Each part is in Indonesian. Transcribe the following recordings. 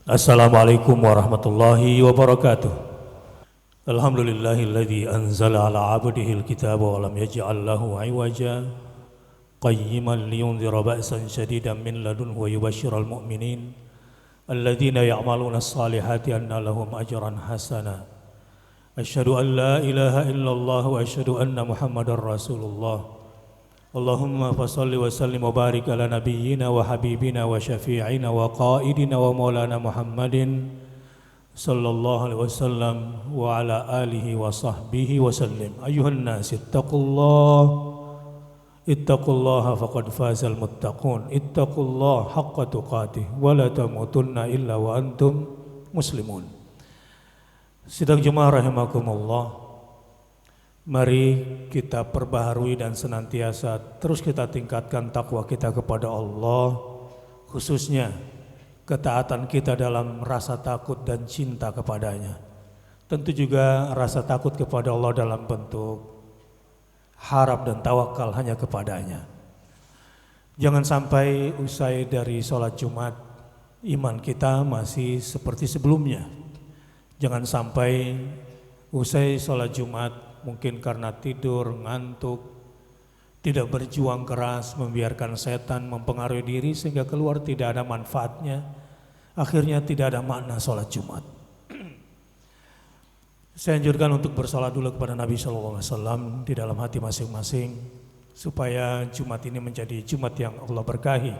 Assalamualaikum warahmatullahi wabarakatuh. Alhamdulillahilladzi anzala ala 'abdihil kitaba wa lam yaj'al lahu 'iwaja qayyiman liyunzira ba'san shadidan min ladunhu wa yubashshiral mu'minin alladzina ya'maluna as-salihati anna lahum ajran hasana. Asyhadu an la ilaha illallah wa asyhadu anna Muhammadar Rasulullah. Allahumma fasalli wa sallim wa barik ala nabiyyina wa habibina wa syafi'ina wa qaidina wa maulana Muhammadin sallallahu alaihi wasallam wa ala alihi wa sahbihi wa sallim. Ayuhan nas ittaqullaha faqad fazal muttaqun, ittaqullaha haqqa tuqatih wa la tamutunna illa wa antum muslimun. Sidang jemaah rahimakumullah, mari kita perbaharui dan senantiasa terus kita tingkatkan takwa kita kepada Allah, khususnya ketaatan kita dalam rasa takut dan cinta kepadanya. Tentu juga rasa takut kepada Allah dalam bentuk harap dan tawakal hanya kepadanya. Jangan sampai usai dari sholat Jumat iman kita masih seperti sebelumnya. Jangan sampai usai sholat Jumat mungkin karena tidur, ngantuk, tidak berjuang keras, membiarkan setan mempengaruhi diri sehingga keluar tidak ada manfaatnya. Akhirnya tidak ada makna sholat Jumat. Saya anjurkan untuk bersolat dulu kepada Nabi SAW di dalam hati masing-masing, supaya Jumat ini menjadi Jumat yang Allah berkahi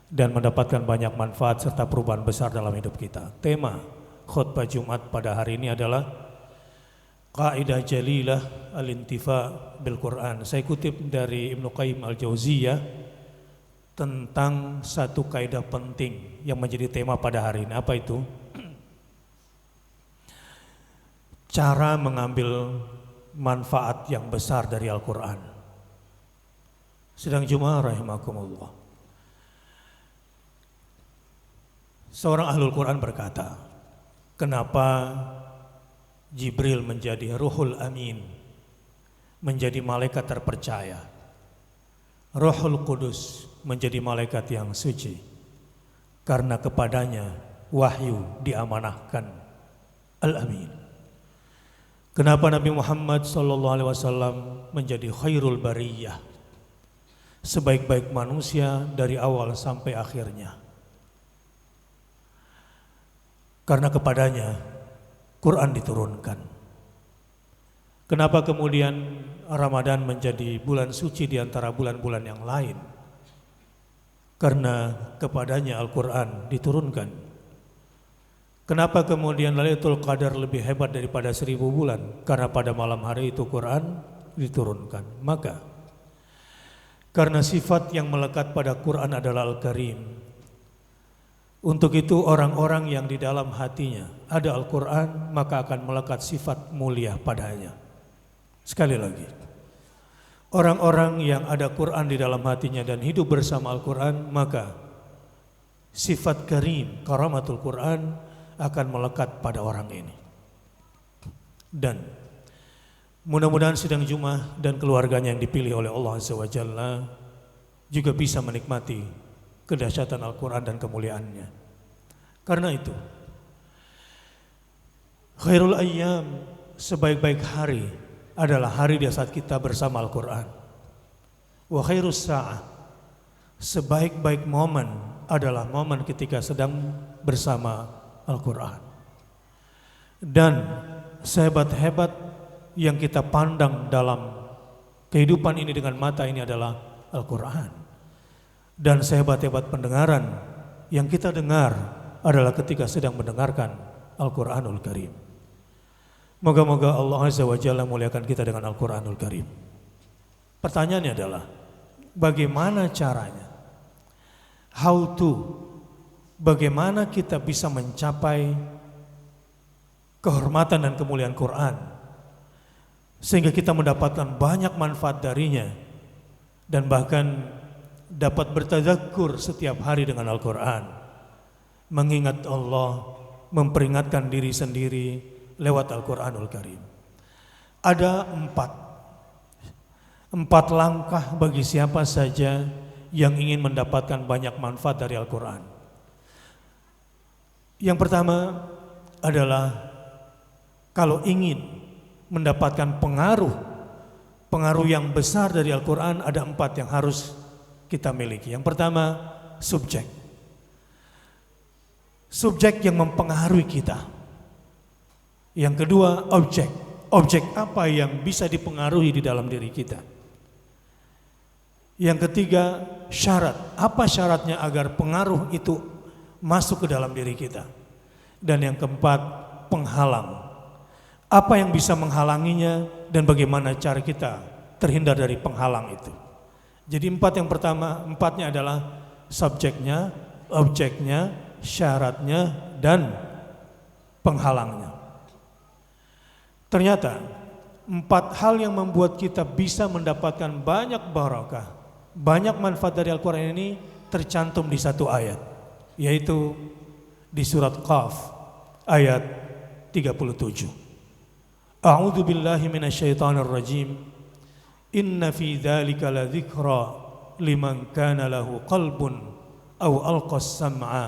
dan mendapatkan banyak manfaat serta perubahan besar dalam hidup kita. Tema khutbah Jumat pada hari ini adalah Qaidah Jalilah al-Intifa bil Quran. Saya kutip dari Ibnu Qayyim al-Jauziyah tentang satu kaidah penting yang menjadi tema pada hari ini. Apa itu? Cara mengambil manfaat yang besar dari Al-Quran. Sedang jemaah rahimakumullah, seorang ahlul Quran berkata, kenapa Jibril menjadi Ruhul Amin, menjadi malaikat terpercaya. Ruhul Qudus menjadi malaikat yang suci, karena kepadanya wahyu diamanahkan. Al-Amin. Kenapa Nabi Muhammad SAW menjadi khairul bariyah, sebaik-baik manusia dari awal sampai akhirnya? Karena kepadanya Quran diturunkan. Kenapa kemudian Ramadan menjadi bulan suci di antara bulan-bulan yang lain? Karena kepadanya Al-Quran diturunkan. Kenapa kemudian Lailatul Qadar lebih hebat daripada 1000 bulan? Karena pada malam hari itu Quran diturunkan. Maka karena sifat yang melekat pada Quran adalah Al-Karim, untuk itu orang-orang yang di dalam hatinya ada Al-Quran, maka akan melekat sifat mulia padanya. Sekali lagi, orang-orang yang ada Quran di dalam hatinya dan hidup bersama Al-Quran, maka sifat karim, karamatul Quran akan melekat pada orang ini. Dan mudah-mudahan sidang Jumat dan keluarganya yang dipilih oleh Allah Azza wa Jalla juga bisa menikmati kedahsyatan Al-Quran dan kemuliaannya. Karena itu, khairul ayyam, sebaik-baik hari adalah hari di saat kita bersama Al-Quran. Wa khairus sa'ah, sebaik-baik momen adalah momen ketika sedang bersama Al-Quran. Dan sehebat-hebat yang kita pandang dalam kehidupan ini dengan mata ini adalah Al-Quran. Dan sehebat-hebat pendengaran yang kita dengar adalah ketika sedang mendengarkan Al-Quranul Karim. Moga-moga Allah Azza wa Jalla muliakan kita dengan Al-Quranul Karim. Pertanyaannya adalah, bagaimana caranya? How to? Bagaimana kita bisa mencapai kehormatan dan kemuliaan Quran sehingga kita mendapatkan banyak manfaat darinya dan bahkan dapat bertadzakur setiap hari dengan Al-Quran, mengingat Allah, memperingatkan diri sendiri lewat Al-Quranul Karim. Ada empat langkah bagi siapa saja yang ingin mendapatkan banyak manfaat dari Al-Quran. Yang pertama adalah kalau ingin mendapatkan pengaruh yang besar dari Al-Quran, ada 4 yang harus kita miliki. Yang pertama, subjek. Subjek yang mempengaruhi kita. Yang kedua, objek. Objek apa yang bisa dipengaruhi di dalam diri kita. Yang ketiga, syarat. Apa syaratnya agar pengaruh itu masuk ke dalam diri kita. Dan yang keempat, penghalang. Apa yang bisa menghalanginya dan bagaimana cara kita terhindar dari penghalang itu. Jadi 4 yang pertama, 4-nya adalah subjeknya, objeknya, syaratnya, dan penghalangnya. Ternyata 4 hal yang membuat kita bisa mendapatkan banyak barakah, banyak manfaat dari Al-Quran ini tercantum di satu ayat, yaitu di surat Qaf ayat 37. A'udzu billahi minasyaitonir rajim. Inna fi dzalika ladzikra liman kana lahu qalbun aw alqas sam'a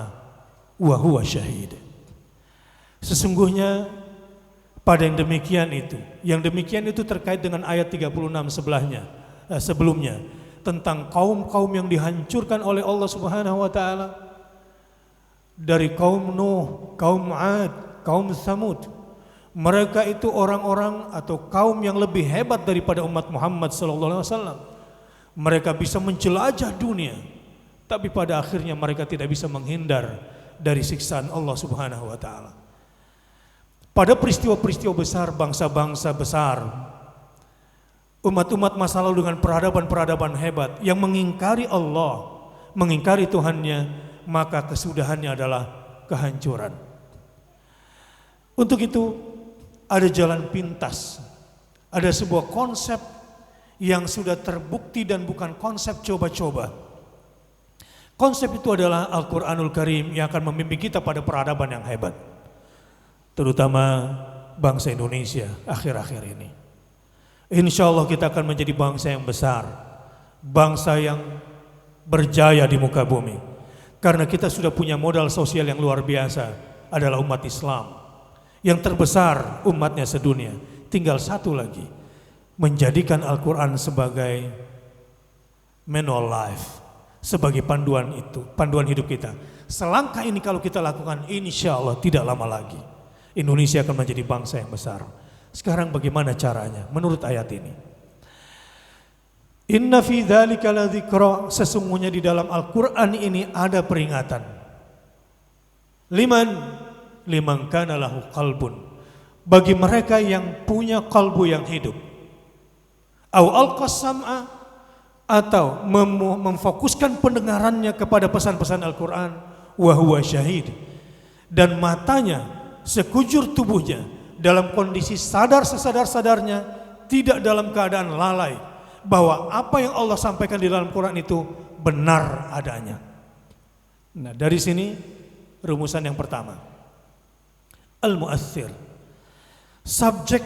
wa huwa syahid. Sesungguhnya pada yang demikian itu terkait dengan ayat 36 sebelumnya tentang kaum-kaum yang dihancurkan oleh Allah Subhanahu wa taala, dari kaum Nuh, kaum 'Ad, kaum Tsamud. Mereka itu orang-orang atau kaum yang lebih hebat daripada umat Muhammad sallallahu alaihi wasallam. Mereka bisa menjelajah dunia, tapi pada akhirnya mereka tidak bisa menghindar dari siksaan Allah Subhanahu wa taala. Pada peristiwa-peristiwa besar, bangsa-bangsa besar, umat-umat masa lalu dengan peradaban-peradaban hebat yang mengingkari Allah, mengingkari Tuhannya, maka kesudahannya adalah kehancuran. Untuk itu ada jalan pintas, ada sebuah konsep yang sudah terbukti dan bukan konsep coba-coba. Konsep itu adalah Al-Quranul Karim yang akan membimbing kita pada peradaban yang hebat, terutama bangsa Indonesia akhir-akhir ini. Insya Allah kita akan menjadi bangsa yang besar, bangsa yang berjaya di muka bumi, karena kita sudah punya modal sosial yang luar biasa, adalah umat Islam yang terbesar umatnya sedunia. Tinggal satu lagi, menjadikan Al-Quran sebagai manual life, sebagai panduan hidup kita. Selangkah ini kalau kita lakukan, insya Allah tidak lama lagi Indonesia akan menjadi bangsa yang besar. Sekarang bagaimana caranya? Menurut ayat ini, inna fi dzalika ladzikra, sesungguhnya di dalam Al-Quran ini ada peringatan. Liman kana lahu qalbun, bagi mereka yang punya kalbu yang hidup. Au alqas sam'a, atau memfokuskan pendengarannya kepada pesan-pesan Al-Quran. Wa huwa syahid, dan matanya, sekujur tubuhnya dalam kondisi sadar sesadar-sadarnya, tidak dalam keadaan lalai, bahwa apa yang Allah sampaikan di dalam Quran itu benar adanya. Nah, dari sini rumusan yang pertama, al-mu'athir, subjek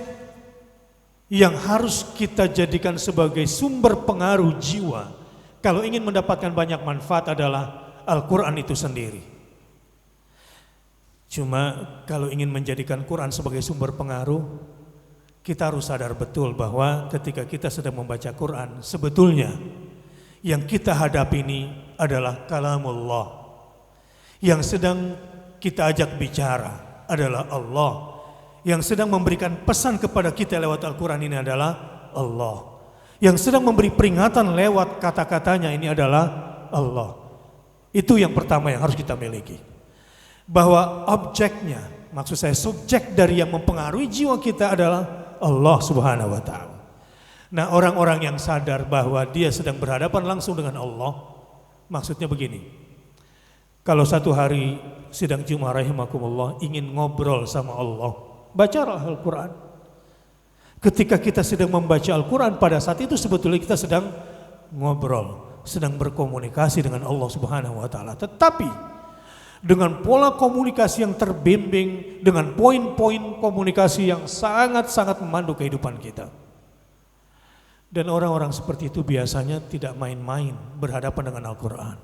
yang harus kita jadikan sebagai sumber pengaruh jiwa kalau ingin mendapatkan banyak manfaat adalah Al-Quran itu sendiri. Cuma kalau ingin menjadikan Quran sebagai sumber pengaruh, kita harus sadar betul bahwa ketika kita sedang membaca Quran, sebetulnya yang kita hadapi ini adalah kalamullah. Yang sedang kita ajak bicara adalah Allah. Yang sedang memberikan pesan kepada kita lewat Al-Quran ini adalah Allah. Yang sedang memberi peringatan lewat kata-katanya ini adalah Allah. Itu yang pertama yang harus kita miliki. Bahwa objeknya, maksud saya subjek dari yang mempengaruhi jiwa kita adalah Allah Subhanahu wa ta'ala. Nah, orang-orang yang sadar bahwa dia sedang berhadapan langsung dengan Allah, maksudnya begini. Kalau satu hari sidang Jumat rahimakumullah ingin ngobrol sama Allah, bacalah Al-Quran. Ketika kita sedang membaca Al-Quran, pada saat itu sebetulnya kita sedang ngobrol, sedang berkomunikasi dengan Allah Subhanahu wa ta'ala. Tetapi dengan pola komunikasi yang terbimbing, dengan poin-poin komunikasi yang sangat-sangat memandu kehidupan kita. Dan orang-orang seperti itu biasanya tidak main-main berhadapan dengan Al-Quran.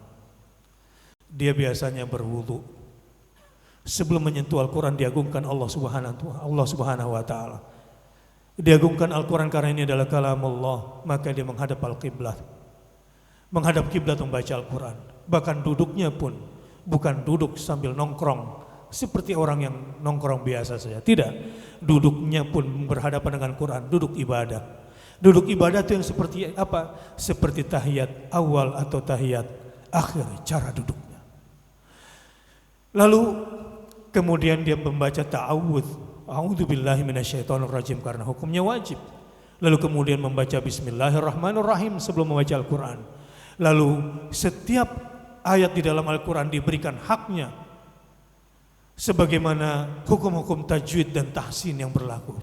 Dia biasanya berwudu Sebelum menyentuh Al-Quran diagungkan Allah Subhanahu wa ta'ala. Diagungkan Al-Quran karena ini adalah kalam Allah, maka dia menghadap Al-Qiblat. Menghadap kiblat membaca Al-Quran. Bahkan duduknya pun bukan duduk sambil nongkrong seperti orang yang nongkrong biasa saja. Tidak, duduknya pun berhadapan dengan Quran, duduk ibadah. Duduk ibadah itu yang seperti apa? Seperti tahiyat awal atau tahiyat akhir cara duduknya. Lalu kemudian dia membaca ta'awudz, a'udzubillahi minasyaitonirrajim karena hukumnya wajib. Lalu kemudian membaca bismillahirrahmanirrahim sebelum membaca Al-Quran. Lalu setiap ayat di dalam Al-Quran diberikan haknya sebagaimana hukum-hukum tajwid dan tahsin yang berlaku.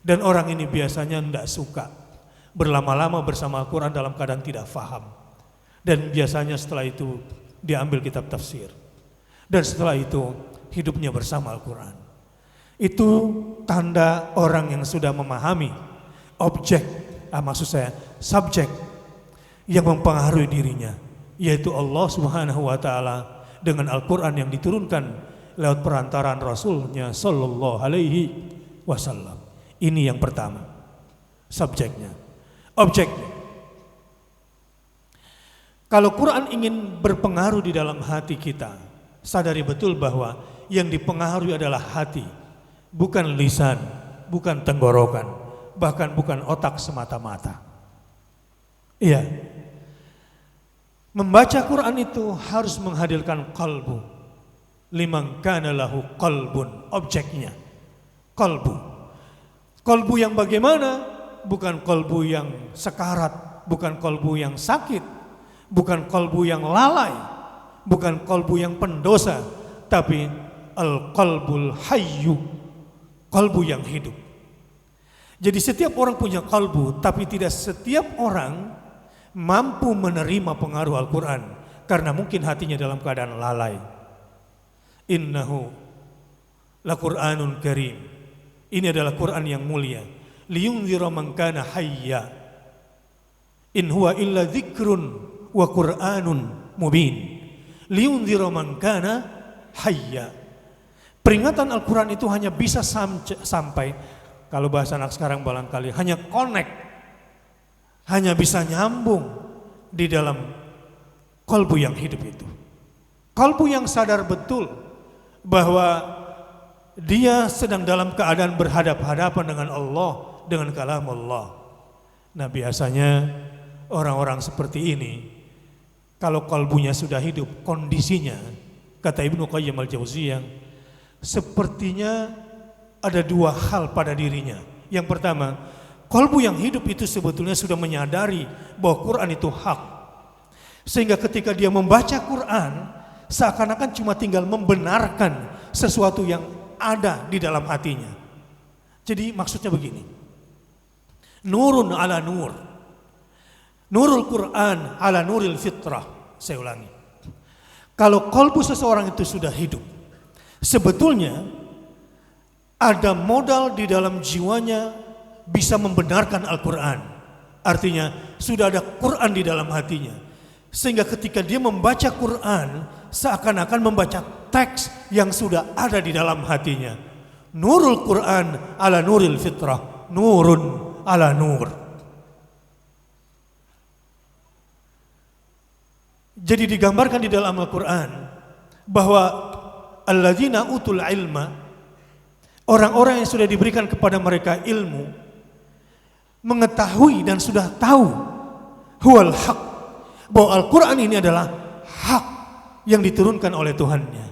Dan orang ini biasanya tidak suka berlama-lama bersama Al-Quran dalam keadaan tidak faham. Dan biasanya setelah itu dia ambil kitab tafsir. Dan setelah itu hidupnya bersama Al-Quran. Itu tanda orang yang sudah memahami subjek yang mempengaruhi dirinya, yaitu Allah Subhanahu wa ta'ala dengan Al-Quran yang diturunkan lewat perantaraan Rasulnya Sallallahu Alaihi Wasallam. Ini yang pertama, subjeknya. Objeknya, kalau Quran ingin berpengaruh di dalam hati kita, sadari betul bahwa yang dipengaruhi adalah hati, bukan lisan, bukan tenggorokan, bahkan bukan otak semata-mata. Iya, membaca Quran itu harus menghadirkan qalbu. Liman kana lahu qalbun, objeknya qalbu. Qalbu yang bagaimana? Bukan qalbu yang sekarat, bukan qalbu yang sakit, bukan qalbu yang lalai, bukan qalbu yang pendosa, tapi al-qalbul hayyu, qalbu yang hidup. Jadi setiap orang punya qalbu, tapi tidak setiap orang mampu menerima pengaruh Al-Quran karena mungkin hatinya dalam keadaan lalai. Innahu la Qur'anun karim. Ini adalah Quran yang mulia. Liyunzira man kana hayya. In huwa illa dzikrun wa Qur'anun mubin. Liyunzira man kana hayya. Peringatan Al-Quran itu hanya bisa sampai, kalau bahasa anak sekarang barangkali hanya connect, hanya bisa nyambung di dalam kalbu yang hidup itu. Kalbu yang sadar betul bahwa dia sedang dalam keadaan berhadap-hadapan dengan Allah, dengan kalam Allah. Nah, biasanya orang-orang seperti ini, kalau kalbunya sudah hidup, kondisinya, kata Ibnu Qayyim al-Jauziyah, sepertinya ada dua hal pada dirinya. Yang pertama, kalbu yang hidup itu sebetulnya sudah menyadari bahwa Quran itu hak. Sehingga ketika dia membaca Quran, seakan-akan cuma tinggal membenarkan sesuatu yang ada di dalam hatinya. Jadi maksudnya begini. Nurun ala nur. Nurul Quran ala nuril fitrah. Saya ulangi. Kalau kalbu seseorang itu sudah hidup, sebetulnya ada modal di dalam jiwanya bisa membenarkan Al-Quran. Artinya sudah ada Quran di dalam hatinya. Sehingga ketika dia membaca Quran, seakan-akan membaca teks yang sudah ada di dalam hatinya. Nurul Quran ala nuril fitrah. Nurun ala nur. Jadi digambarkan di dalam Al-Quran bahwa alladzina utul ilma, orang-orang yang sudah diberikan kepada mereka ilmu, mengetahui dan sudah tahu huwal haq, bahwa Al-Quran ini adalah hak yang diturunkan oleh Tuhannya.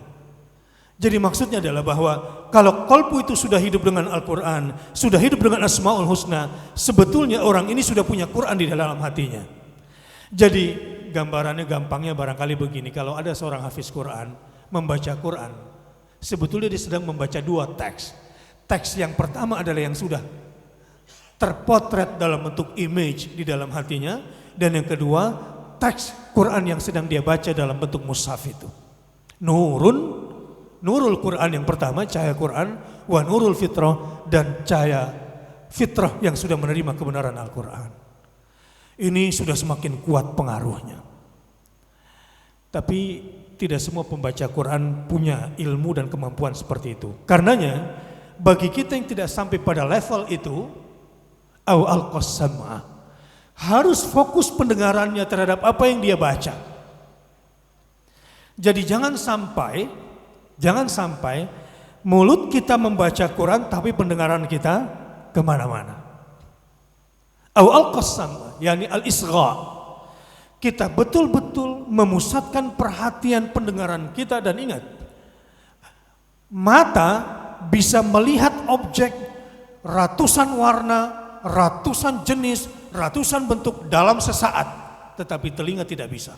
Jadi maksudnya adalah bahwa kalau qalbu itu sudah hidup dengan Al-Quran, sudah hidup dengan Asmaul Husna, sebetulnya orang ini sudah punya Quran di dalam hatinya. Jadi gambarannya gampangnya barangkali begini, kalau ada seorang hafiz Quran membaca Quran, sebetulnya dia sedang membaca dua teks. Teks yang pertama adalah yang sudah terpotret dalam bentuk image di dalam hatinya, dan yang kedua teks Quran yang sedang dia baca dalam bentuk mushaf itu. Nurul Quran yang pertama, cahaya Quran, wa nurul fitrah, dan cahaya fitrah yang sudah menerima kebenaran Al-Quran. Ini sudah semakin kuat pengaruhnya. Tapi tidak semua pembaca Quran punya ilmu dan kemampuan seperti itu. Karenanya bagi kita yang tidak sampai pada level itu, al-qasamah, harus fokus pendengarannya terhadap apa yang dia baca. Jadi jangan sampai mulut kita membaca Quran tapi pendengaran kita kemana-mana. Al-qasamah, yakni al-isgha. Kita betul-betul memusatkan perhatian pendengaran kita, dan ingat, mata bisa melihat objek ratusan warna, ratusan jenis, ratusan bentuk dalam sesaat, tetapi telinga tidak bisa.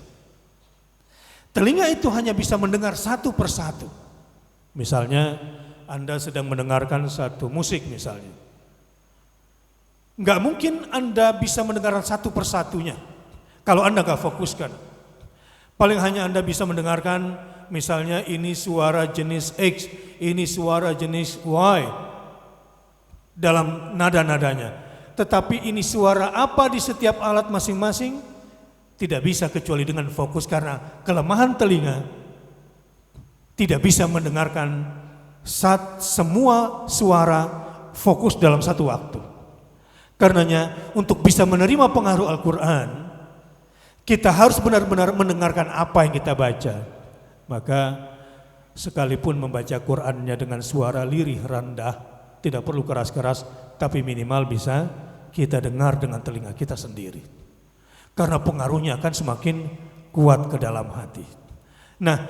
Telinga itu hanya bisa mendengar satu persatu. Misalnya Anda sedang mendengarkan satu musik misalnya, nggak mungkin Anda bisa mendengar satu persatunya kalau Anda nggak fokuskan. Paling hanya Anda bisa mendengarkan misalnya ini suara jenis X, ini suara jenis Y dalam nada-nadanya. Tetapi ini suara apa di setiap alat masing-masing tidak bisa kecuali dengan fokus, karena kelemahan telinga tidak bisa mendengarkan semua suara fokus dalam satu waktu. Karenanya untuk bisa menerima pengaruh Al-Quran, kita harus benar-benar mendengarkan apa yang kita baca. Maka sekalipun membaca Qur'annya dengan suara lirih rendah, tidak perlu keras-keras, tapi minimal bisa kita dengar dengan telinga kita sendiri. Karena pengaruhnya akan semakin kuat ke dalam hati. Nah,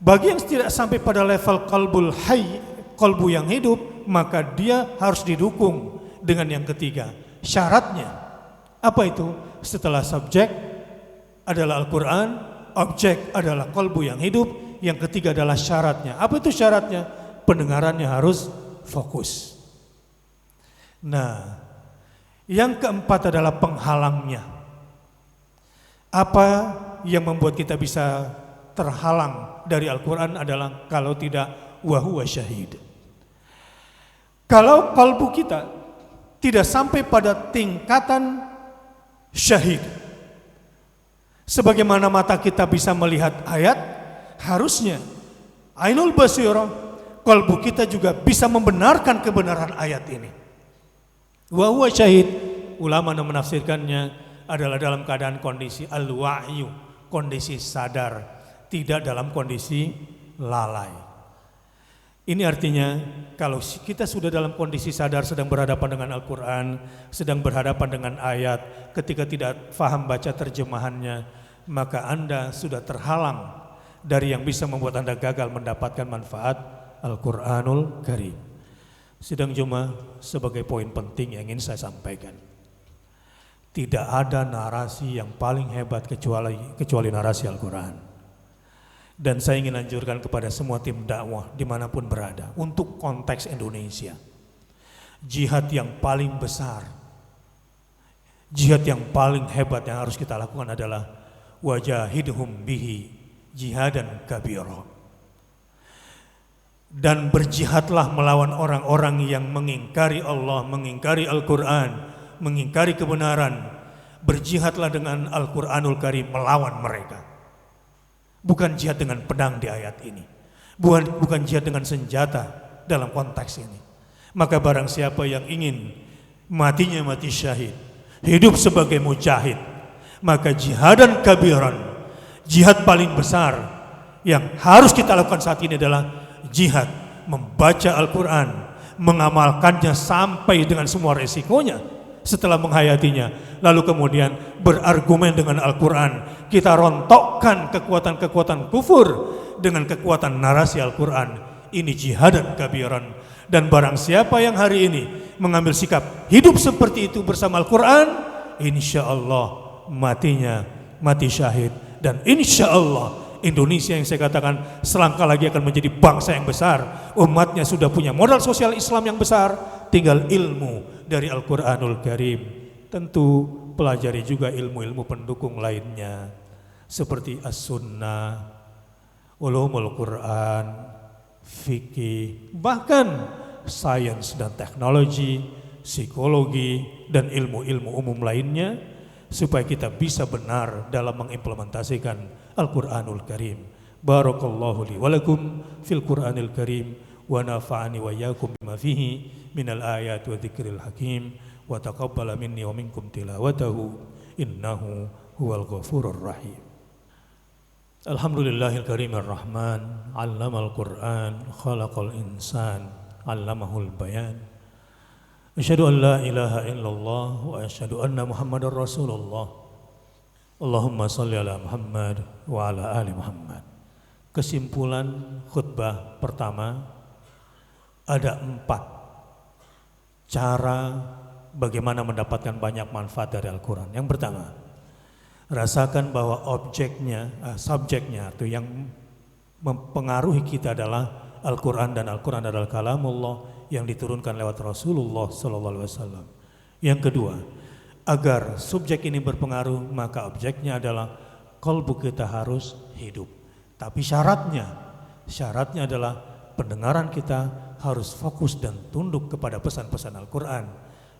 bagi yang tidak sampai pada level qalbul hayy, qalbu yang hidup, maka dia harus didukung dengan yang ketiga. Syaratnya apa itu? Setelah subjek adalah Al-Quran, objek adalah qalbu yang hidup, yang ketiga adalah syaratnya. Apa itu syaratnya? Pendengarannya harus fokus. Nah, yang keempat adalah penghalangnya. Apa yang membuat kita bisa terhalang dari Al-Quran adalah kalau tidak wahuwa syahid. Kalau kalbu kita tidak sampai pada tingkatan syahid, sebagaimana mata kita bisa melihat ayat, harusnya ainul basirah, kalbu kita juga bisa membenarkan kebenaran ayat ini. Wa huwa syahid, ulama yang menafsirkannya adalah dalam keadaan kondisi al-wa'yu, kondisi sadar, tidak dalam kondisi lalai. Ini artinya kalau kita sudah dalam kondisi sadar, sedang berhadapan dengan Al-Quran, sedang berhadapan dengan ayat, ketika tidak faham baca terjemahannya, maka Anda sudah terhalang dari yang bisa membuat Anda gagal mendapatkan manfaat Al-Quranul Karim. Sidang Jumat, sebagai poin penting yang ingin saya sampaikan, tidak ada narasi yang paling hebat kecuali narasi Al-Quran. Dan saya ingin anjurkan kepada semua tim dakwah dimanapun berada, untuk konteks Indonesia, jihad yang paling besar, jihad yang paling hebat yang harus kita lakukan adalah wajahidhum bihi jihadan kabira. Dan berjihadlah melawan orang-orang yang mengingkari Allah, mengingkari Al-Quran, mengingkari kebenaran. Berjihadlah dengan Al-Quranul Karim melawan mereka. Bukan jihad dengan pedang di ayat ini, bukan jihad dengan senjata dalam konteks ini. Maka barang siapa yang ingin matinya mati syahid, hidup sebagai mujahid, maka jihadan kabiran, jihad paling besar yang harus kita lakukan saat ini adalah jihad membaca Al-Quran, mengamalkannya sampai dengan semua resikonya setelah menghayatinya, lalu kemudian berargumen dengan Al-Quran. Kita rontokkan kekuatan-kekuatan kufur dengan kekuatan narasi Al-Quran. Ini jihadan kabiran. Dan barang siapa yang hari ini mengambil sikap hidup seperti itu bersama Al-Quran, insya Allah matinya mati syahid. Dan insya Allah Indonesia yang saya katakan selangkah lagi akan menjadi bangsa yang besar. Umatnya sudah punya modal sosial Islam yang besar, tinggal ilmu dari Al-Quranul Karim. Tentu pelajari juga ilmu-ilmu pendukung lainnya seperti As-Sunnah, Ulumul Quran, fikih, bahkan sains dan teknologi, psikologi, dan ilmu-ilmu umum lainnya, supaya kita bisa benar dalam mengimplementasikan Al-Quranul Karim. Barakallahu li wa lakum fil Qur'anil Karim wa nafa'ani wa iyyakum bima fihi minal ayati wa dzikril hakim wa taqabbala minni wa minkum tilawatahu innahu huwal ghafurur rahim. Alhamdulillahil karimir rahman, 'allamal Qur'an, khalaqal insan, 'allamahul bayan. Asyhadu an la ilaha illallah wa asyhadu anna Muhammadar Rasulullah. Allahumma shalli ala Muhammad wa ala ali Muhammad. Kesimpulan khutbah pertama, ada 4 cara bagaimana mendapatkan banyak manfaat dari Al-Quran. Yang pertama, rasakan bahwa subjeknya atau yang mempengaruhi kita adalah Al-Quran, dan Al-Quran adalah kalamullah yang diturunkan lewat Rasulullah SAW. Yang kedua, agar subjek ini berpengaruh, maka objeknya adalah qalbu kita harus hidup. Tapi syaratnya adalah pendengaran kita harus fokus dan tunduk kepada pesan-pesan Al-Quran.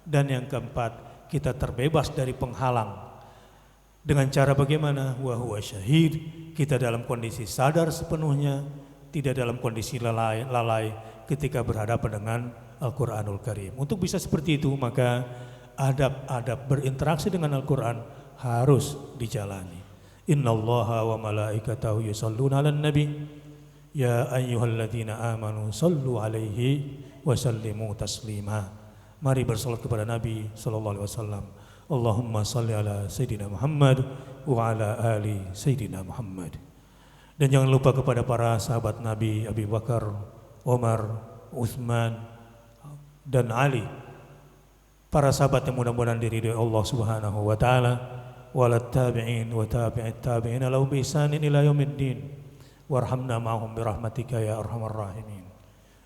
Dan yang keempat, kita terbebas dari penghalang. Dengan cara bagaimana? Wa huwa syahid, kita dalam kondisi sadar sepenuhnya, tidak dalam kondisi lalai ketika berhadapan dengan Al-Quranul Karim. Untuk bisa seperti itu, maka adab-adab berinteraksi dengan Al-Quran harus dijalani. Innallaha wa malaikatahu yusalluna 'alan nabi ya ayyuhalladzina amanu sallu 'alaihi wa sallimu taslima. Mari bersalat kepada Nabi sallallahu alaihi wasallam. Allahumma salli ala Sayyidina Muhammad wa ala ali Sayyidina Muhammad. Dan jangan lupa kepada para sahabat Nabi, Abu Bakar, Umar, Utsman, dan Ali. Para sahabat yang mudah-mudahan diridhai Allah Subhanahu wa taala, walat tabi'in wa tabi'it tabi'in lahum bi ihsanin ila yaumiddin. Warhamna ma'hum bi rahmatika ya arhamar rahimin.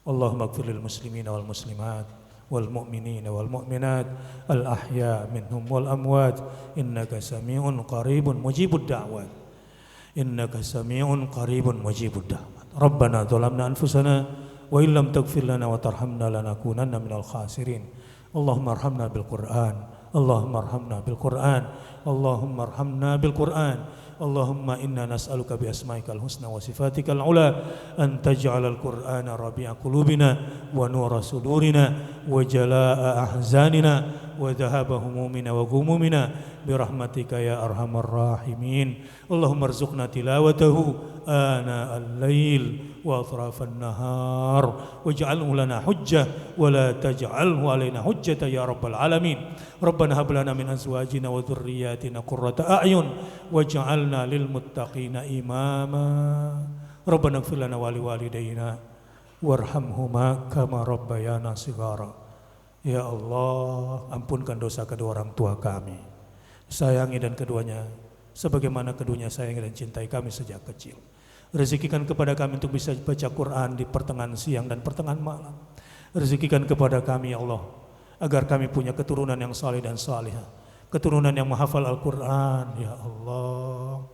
Allahumma ighfir lil muslimina wal muslimat wal mu'minina wal mu'minat al ahya minhum wal amwat innaka sami'un qaribun mujibud da'wat. Innaka sami'un qaribun mujibud da'wat. Rabbana zalamna anfusana wa illam taghfir lana wa tarhamna lanakunanna minal khasirin. Allahumma arhamna bil Qur'an. Allahumma arhamna bil Qur'an. Allahumma arhamna bil Qur'an. Allahumma inna nas'aluka bi asma'ikal husna wa sifatikal ula an taj'alal Qur'ana rabi'a qulubina wa nura sudurina wa jalaa'a ahzanina wa dhahaba humumina wa ghumumina bi rahmatika ya arhamar rahimin. Allahumma arzuqna tilawatahu ana al-lail wa atrafan nahar waj'alhu lana hujjah wa la taj'alhu alaina hujjata ya rabbal alamin. Rabbana hab lana min azwajina wa dhurriyyatina qurrata a'yun waj'alna lil muttaqina imama. Rabbana ighfir lana wa liwalidayna warhamhuma kama rabbayana shighara. Ya Allah, ampunkan dosa kedua orang tua kami, sayangi dan keduanya sebagaimana keduanya sayangi dan cintai kami sejak kecil. Rezekikan kepada kami untuk bisa baca Quran di pertengahan siang dan pertengahan malam. Rezekikan kepada kami ya Allah, agar kami punya keturunan yang saleh dan salihah, keturunan yang menghafal Al-Quran ya Allah.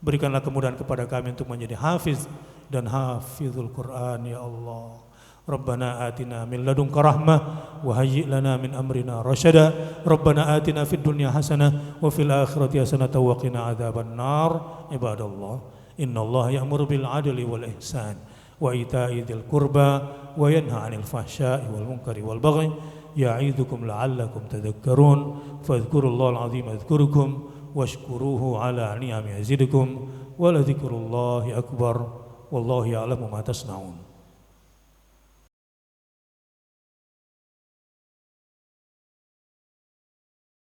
Berikanlah kemudahan kepada kami untuk menjadi hafiz dan hafizul Quran ya Allah. Rabbana atina min ladunka rahmah wa hayyi' lana min amrina rasyada. Rabbana atina fid dunya hasanah wa fil akhirati hasanah wa qina adzaban nar. Ibadallah, innallaha ya'muru bil 'adli wal ihsan wa ita'i dzil qurba wa yanha 'anil fahsya'i wal munkari wal baghi ya'idzukum la'allakum tadhakkarun. Fadhkurullahal 'azim adhkurukum washkuruhu 'ala ni'amihi yazidukum wa la dzikrullahi akbar wallahu ya'lamu ma tasna'un.